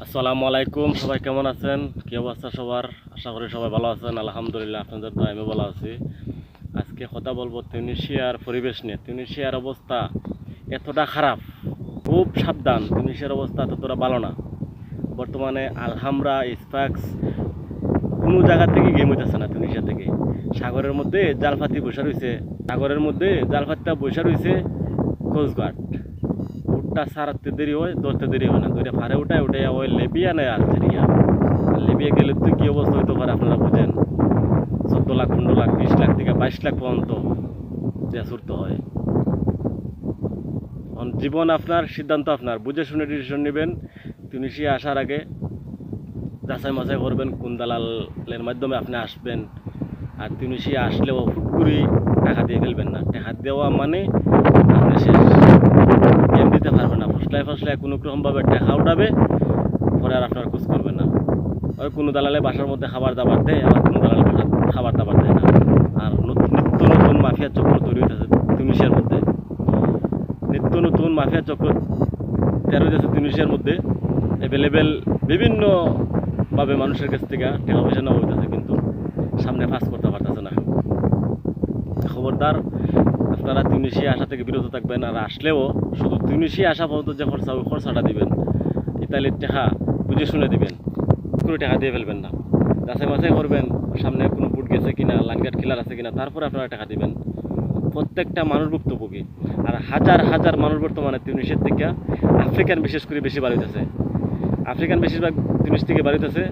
আসসালামু আলাইকুম, সবাই কেমন আছেন? কি অবস্থা সবার? আশা করি সবাই ভালো আছেন। আলহামদুলিল্লাহ, আপনাদের তো আমি ভালো আছি। আজকে কথা বলবো তিউনিসিয়ার পরিবেশ নিয়ে। তিউনিসিয়ার অবস্থা এতটা খারাপ, খুব সাবধান। তিউনিসিয়ার অবস্থা ততটা ভালো না। বর্তমানে আলহামরা, স্পাক্স কোনো জায়গা থেকে গেম হইতেছে না। তিউনিসিয়া থেকে সাগরের মধ্যে জালফাতি বসে রয়েছে, সাগরের মধ্যে জালফাতিটা বসে রয়েছে কোস্টগার্ড। উঠটা সারাতে দেরি হয়, ধরতে দেরি হয় না, ধরে ফারে উঠায় ওই লেবিয়া নেয় আলজেরিয়া। লিবিয়া গেলে তো কী অবস্থা হইতে পারে আপনারা বুঝেন। 14 লাখ, 15 লাখ, 20 লাখ থেকে 22 লাখ পর্যন্ত যে ছুটতে হয়। জীবন আপনার, সিদ্ধান্ত আপনার, বুঝে শুনে ডিসিশন নেবেন। তিউনিসিয়া আসার আগে যাচাই মাচাই করবেন কোন দালালের মাধ্যমে আপনি আসবেন। আর তিউনিসিয়া আসলেও হুট করে টাকা দিয়ে ফেলবেন না। টাকা দেওয়া মানে আপনি শেষ, গেম দিতে পারবেন না। ফসলায় কোনো রকমভাবে টাকা উঠাবে, পরে আর আপনার খোঁজ করবেন না। ওই কোনো দালালে বাসার মধ্যে খাবার দাবার দেয়, আবার কোনো দালালে খাবার দাবার দেয় না। আর নিত্য নতুন মাফিয়া চক্র তৈরি হইতেছে তিউনিসিয়ার মধ্যে। নিত্য নতুন মাফিয়া চক্র তৈরি হইতেছে তিউনিসিয়ার মধ্যে। অ্যাভেলেবেল বিভিন্নভাবে মানুষের কাছ থেকে টাকা পয়সা নেওয়া হইতেছে, কিন্তু সামনে পাস করতে পারতেছে না। খবরদার, আপনারা তিউনিসিয়া আসা থেকে বিরত থাকবেন। আর আসলেও শুধু তিউনিসিয়া আসা পর্যন্ত যে খরচা, ওই খরচাটা দিবেন। ইতালির টাকা বুঝে শুনে দিবেন, কোনো টাকা দিয়ে ফেলবেন না। যাচাই মাচাই করবেন সামনে কোনো বুট গেছে কিনা, লাইনগার্ড কিলার আছে কিনা, তারপরে আপনারা টাকা দিবেন। প্রত্যেকটা মানুষ ভুক্তভোগী। আর হাজার হাজার মানুষ বর্তমানে তিউনিসিয়ার থেকে, আফ্রিকান বিশেষ করে বেশি বাড়িতেছে। আফ্রিকান বেশিরভাগ তিউনিস থেকে বাড়িতেছে।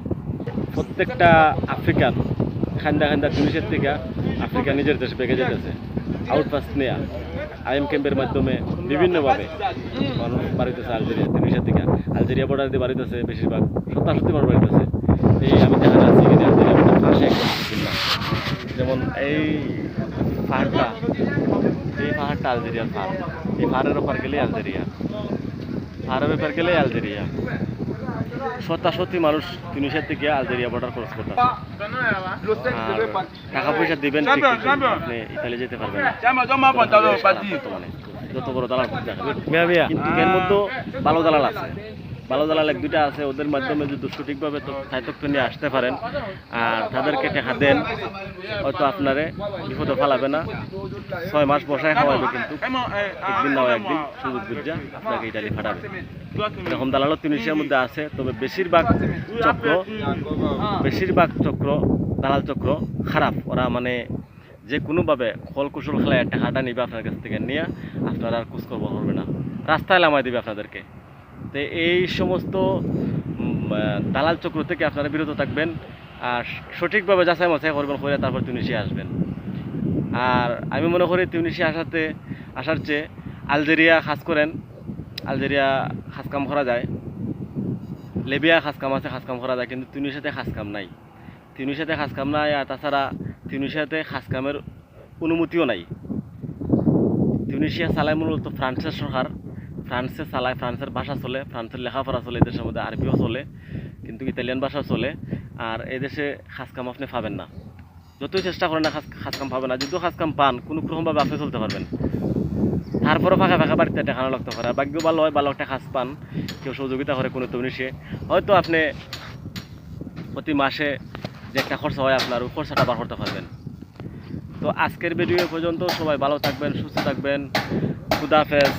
প্রত্যেকটা আফ্রিকান খান্দা খান্দা তিউনিসিয়ার থেকে আফ্রিকা নিজের দেশে বেগে যেতেছে। আউটপাস নেয়া আইএম ক্যাম্পের মাধ্যমে বিভিন্নভাবে মানুষ বাড়িতেছে আলজেরিয়া, তিউনিসিয়া থেকে। আলজেরিয়া বর্ডার দিয়ে বাড়িতেছে বেশিরভাগ, 70-80 মানুষ বাড়িতেছে। এই আমি দেখা যাচ্ছি কিন্তু আলজেরিয়া পাশে একদম কিনলাম। যেমন এই পাহাড়টা, এই পাহাড়টা আলজেরিয়ার পাহাড়। এই পাহাড়ের ওপার গেলেই আলজেরিয়া, পাহাড়ের ওপার গেলেই আলজেরিয়া। 70-80 মানুষ তিউনিসিয়া থেকে আলজেরিয়া বর্ডার ক্রস করতে পারে। টাকা পয়সা দিবেন, আপনি ইতালি যেতে পারবেন না। যত বড় দালাল কিন্তু এর মধ্যে ভালো দালাল আছে, ভালো দালাল 1-2টা আছে। ওদের মাধ্যমে যদি সঠিকভাবে তথ্য নিয়ে আসতে পারেন আর তাদেরকে টাকা দেন, হয়তো আপনারে বিপদে ফেলাবে না। 6 মাস বসায় খাওয়াবে, কিন্তু একদিন না একদিন সুযোগ বুঝা আপনাকে ইটালি ফাটাবে। এরকম দালালও তিউনিসিয়ার মধ্যে আছে। তবে বেশিরভাগ চক্র দালাল চক্র খারাপ। ওরা মানে যে কোনোভাবে খল কুশল খেলায় টাকাটা নিবে আপনার কাছ থেকে, নিয়ে আপনারা আর কুচ করবো করবে না, রাস্তায় নামাই দিবে আপনাদেরকে। তো এই সমস্ত দালাল চক্র থেকে আপনারা বিরত থাকবেন। আর সঠিকভাবে যাচাই মাচাই করবেন, করে তারপর তিউনিসিয়া আসবেন। আর আমি মনে করি তিউনিসিয়া আসার চেয়ে আলজেরিয়া খাস করেন। আলজেরিয়া খাস কাম করা যায়, লিবিয়া খাস কাম আছে, খাস কাম করা যায়, কিন্তু তিউনিসিয়াতে খাস কাম নাই। তিউনিসিয়াতে খাস কাম নাই। আর তাছাড়া তিউনিসিয়াতে খাস কামের অনুমতিও নাই। তিউনিসিয়া চালায় মূলত ফ্রান্সের সরকার, ফ্রান্সে চালায়, ফ্রান্সের ভাষা চলে, ফ্রান্সের লেখাপড়া চলে, এদেশের মধ্যে আরবিও চলে, কিন্তু ইতালিয়ান ভাষা চলে। আর এদেশে খাস কাম আপনি পাবেন না, যতই চেষ্টা করেন না খাস কাম পাবেন না। যদিও খাস কাম পান, কোনো রকমভাবে আপনি চলতে পারবেন। তারপরও ফাঁকা ফাঁকা বাড়িতে দেখানো লাগতে পারে। আর ভাগ্য ভালো হয়, ভালো একটা কাজ পান, কেউ সহযোগিতা করে কোনো তিউনিসিয়া, হয়তো আপনি প্রতি মাসে যে একটা খরচা হয় আপনার, ওই খরচাটা বার করতে পারবেন। তো আজকের ভিডিও পর্যন্ত। সবাই ভালো থাকবেন, সুস্থ থাকবেন। খুদা হাফেজ।